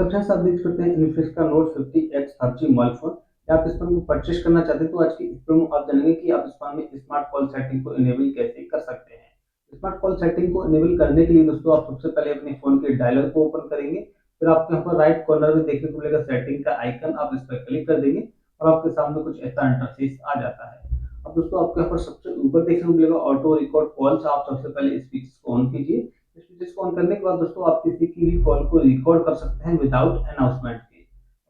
तो फ्रेंड्स आप देख सकते हैं इन्फिनिक्स का note 50X 5G mobile phone या आप इस फोन को परचेज करना चाहते हैं तो आज की इस वीडियो में आप जानेंगे कि आप इस फोन में स्मार्ट कॉल सेटिंग को इनेबल कैसे कर सकते हैं। स्मार्ट कॉल सेटिंग को इनेबल करने के लिए दोस्तों आप सबसे पहले अपने फोन के डायलर को ओपन करेंगे। फिर आपको यहाँ पर राइट कॉर्नर में देखने को मिलेगा सेटिंग का आइकन, आप इस पर क्लिक कर देंगे और आपके सामने कुछ ऐसा इंटरफेस आ जाता है। अब दोस्तों आपको यहाँ पर सबसे ऊपर देखने को मिलेगा ऑटो रिकॉर्ड कॉल्स, आप सबसे पहले इस फीचर्स को ऑन कीजिए। इस फीचर्स को ऑन करने के बाद दोस्तों आप किसी की भी कॉल को रिकॉर्ड कर सकते हैं विदाउट अनाउंसमेंट के।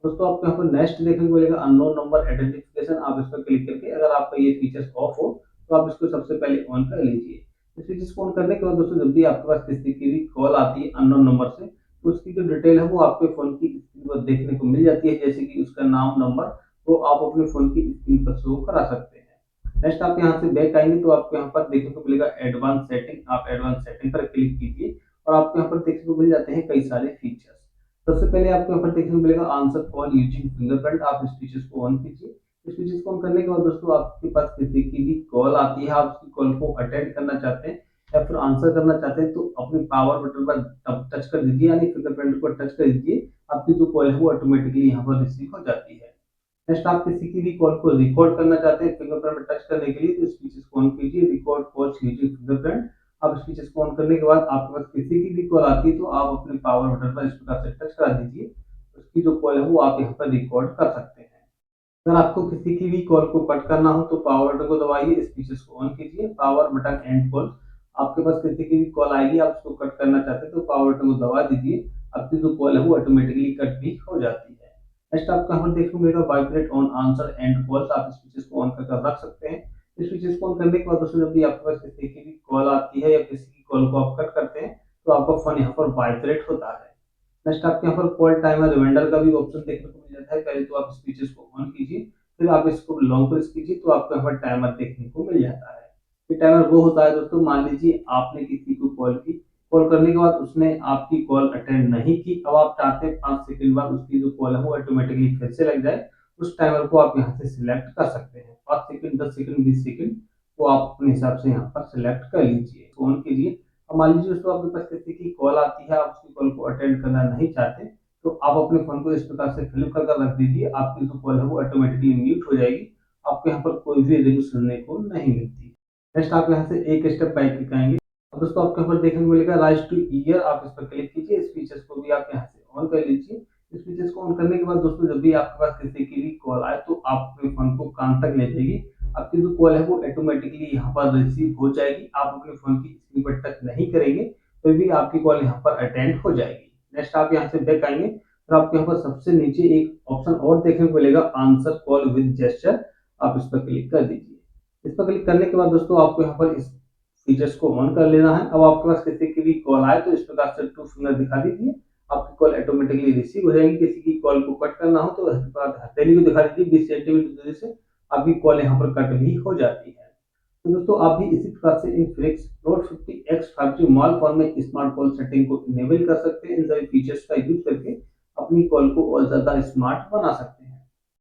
दोस्तों आपको यहाँ पर नेक्स्ट देखने को मिलेगा अननोन नंबर आइडेंटिफिकेशन, आप इस पर क्लिक करके अगर आपका ये फीचर्स ऑफ हो तो आप इसको सबसे पहले ऑन कर लीजिए। इस फीचर्स को ऑन करने के बाद दोस्तों जब भी आपके पास किसी की भी कॉल आती है अननोन नंबर से तो उसकी जो डिटेल है वो आपके फोन की स्क्रीन पर देखने को मिल जाती है, जैसे कि उसका नाम, नंबर, तो आप अपने फोन की स्क्रीन पर शो करा सकते हैं। नेक्स्ट आप यहाँ से बैक आएंगे तो आपको यहाँ पर देखने को मिलेगा एडवांस सेटिंग, आप एडवांस सेटिंग पर क्लिक कीजिए और आपको यहाँ पर देखने को मिल जाते हैं कई सारे फीचर्स। सबसे पहले आपको यहाँ पर देखने को मिलेगा आंसर कॉल यूजिंग फिंगरप्रिंट, आप इस फीचर्स को ऑन कीजिए। इस फीचर्स को ऑन करने के बाद दोस्तों आपके पास किसी की भी कॉल आती है, आप उसकी कॉल को अटेंड करना चाहते हैं या फिर आंसर करना चाहते हैं तो अपने पावर बटन पर टच कर दीजिए, यानी फिंगरप्रिंट पर टच कर दीजिए। आपकी जो कॉल है वो ऑटोमेटिकली यहाँ पर रिसीव हो जाती है। नेक्स्ट आप किसी की भी कॉल को रिकॉर्ड करना चाहते हैं फिंगरप्रिंट में टच करने के लिए तो इस फीचर्स को ऑन कीजिए, रिकॉर्ड कॉल्स यूजिंग फिंगरप्रिंट। आप इस फीचर्स को ऑन करने के बाद आपके पास किसी की भी कॉल आती है तो आप अपने पावर बटन पर इस प्रकार से टच करा दीजिए, उसकी जो कॉल है वो आप यहाँ पर रिकॉर्ड कर सकते हैं। अगर आपको किसी की भी कॉल को कट करना हो तो पावर बटन को दबाइए, इस फीचर्स को ऑन कीजिए, पावर बटन एंड कॉल। आपके पास किसी की भी कॉल आएगी, आप उसको कट करना चाहते हैं तो पावर बटन को दबा दीजिए, आपकी जो कॉल है वो ऑटोमेटिकली कट भी हो जाती है। नेक्स्ट आपको यहाँ पर देखने को मिलेगा vibrate on answer and calls, आप इस फीचर्स को ऑन करके रख सकते हैं। इस फीचर्स को ऑन करने के बाद दोस्तों जब भी आपके पास किसी की भी कॉल आती है या किसी की कॉल को आप कट करते हैं तो आपका फोन यहाँ पर वाइब्रेट होता है। नेक्स्ट आपके यहाँ पर कॉल टाइमर रिमाइंडर का भी ऑप्शन देखने को मिल जाता है। पहले तो आप इस फीचर्स को ऑन कीजिए, फिर आप इसको लॉन्ग प्रेस कीजिए तो आपको यहाँ पर टाइमर देखने को मिल जाता है। ये टाइमर वो होता है दोस्तों, मान लीजिए आपने किसी को कॉल की, कॉल करने के बाद उसने आपकी कॉल अटेंड नहीं की, अब आप चाहते हैं 5 सेकंड बाद उसकी जो कॉल है वो ऑटोमेटिकली फिर से लग जाए, उस टाइमर को आप यहाँ से सिलेक्ट कर सकते हैं। 5 सेकंड, 10 सेकंड, 20 सेकंड, वो आप अपने हिसाब से यहाँ पर सिलेक्ट कर लीजिए, ऑन कीजिए। अब मान लीजिए दोस्तों आपके पास किसी की कॉल आती है, आप उसकी कॉल को अटेंड करना नहीं चाहते तो आप अपने फोन को इस प्रकार से फ्लिप कर रख दीजिए, आपकी जो कॉल है वो ऑटोमेटिकली म्यूट हो जाएगी, आपको यहाँ पर कोई भी रिंग सुनने को नहीं मिलती। नेक्स्ट आप यहाँ से एक स्टेप बैक आएंगे। अब दोस्तों आपके यहाँ पर देखने को मिलेगा राइज टू ईयर, आप इस पर क्लिक कीजिए, इस फीचर्स को भी आप यहाँ से ऑन कर लीजिए। इस फीचर्स को ऑन करने के बाद दोस्तों जब भी आपके पास किसी की भी कॉल आए तो आप अपने फोन को कान तक ले जाइए, आपकी जो कॉल है वो ऑटोमेटिकली यहाँ पर रिसीव हो जाएगी, आप अपने फोन की स्क्रीन पर टच नहीं करेंगे तो भी आपकी कॉल यहाँ पर अटेंड हो जाएगी। नेक्स्ट आप यहाँ से बैक आएंगे और आपको यहाँ पर सबसे नीचे एक ऑप्शन और देखने को मिलेगा आंसर कॉल विद जेस्चर, आप इस पर क्लिक कर दीजिए। इस पर क्लिक करने के बाद दोस्तों आपको यहाँ पर इस फीचर्स को ऑन कर लेना है। अब आपके पास किसी की भी कॉल आए तो इस प्रकार से टू फिंगर दिखा दीजिए, आपकी कॉल ऑटोमेटिकली रिसीव हो जाएगी। किसी की कॉल को कट करना हो तो हथेली को दिखा दीजिए, 20 सेंटीमीटर दूरी से आपकी कॉल यहाँ पर कट भी हो जाती है। तो दोस्तों आप भी इसी प्रकार से Infinix note 50X 5G mobile phone में स्मार्ट कॉल सेटिंग को इनेबल कर सकते हैं। इन सभी फीचर्स का यूज करके अपनी कॉल को और ज्यादा स्मार्ट बना सकते हैं।